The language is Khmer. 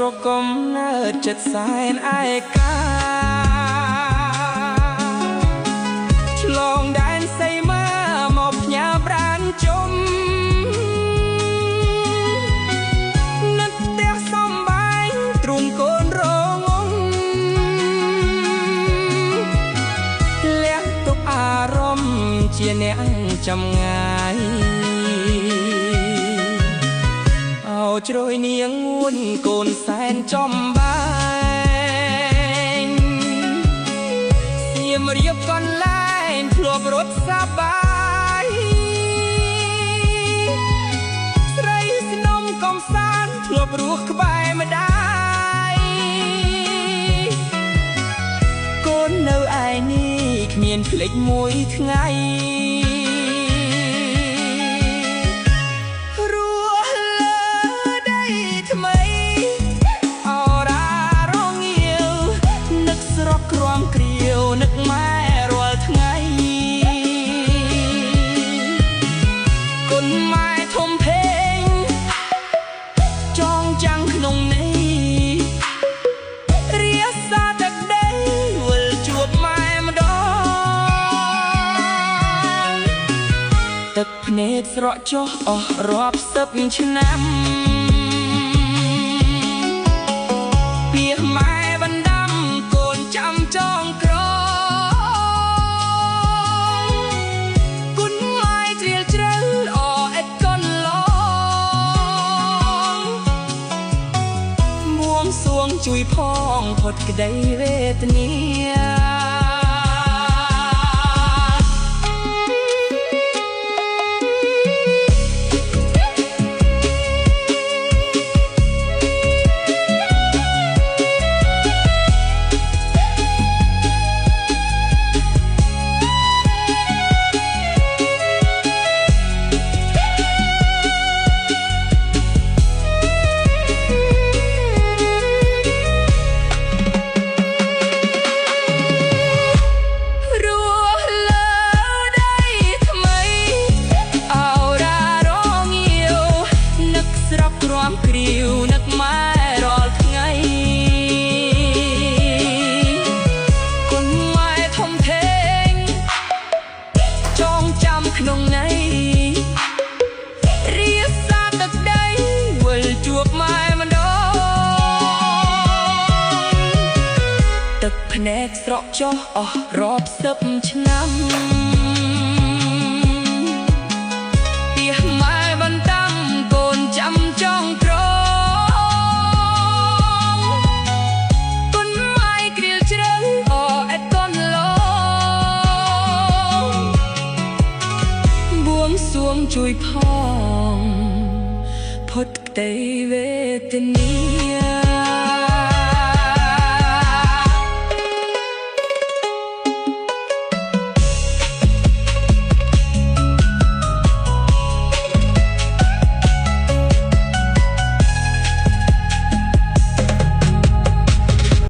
ស្រកកំណើតចិត្តសែនឯកាឆ្លងដែនសីមាមកផ្ញើប្រានជុំនឹកផ្ទះសំបែងទ្រូងកូនរងំលះទុកអារម្មណ៍ជាអ្នកចំងាយជ្រោយនាងងួនកូនសែនចំបែងសៀមរៀបកន្លែងធ្លាប់រត់សប្បាយស្រីស្នំកំសាន្តធ្លាប់រស់ក្បែរម្ដាយកូននៅឯនេះគ្មានភ្លេចមួយថ្ងៃនឹកម៉ែរាល់ថ្ងៃគុណម៉ែធំធេងចងចាំងក្នុងនេះរាសាទឹកដីវិលជួបម៉ែម្ដងទឹកភ្នែកស្រក់ចុះអស់រាប់សិបឆ្នាំពីម៉ែបណ្ដាំកូនចាំចងក្រជួយផងផុតក្តីវេទនាគ្រាវនឹកម៉ែរាល់ថ្ងៃគុណម៉ែធំធេងចងចាំក្នុងន័យរាសាទឹកដីវិលជួបម៉ែម្ដងទឹកភ្នែកស្រក់ចុះអស់រាប់សិបឆ្នាំពីម៉ែបន្តកូនចាំចងក្រសួងជួយផងផុតក្តីវេទនា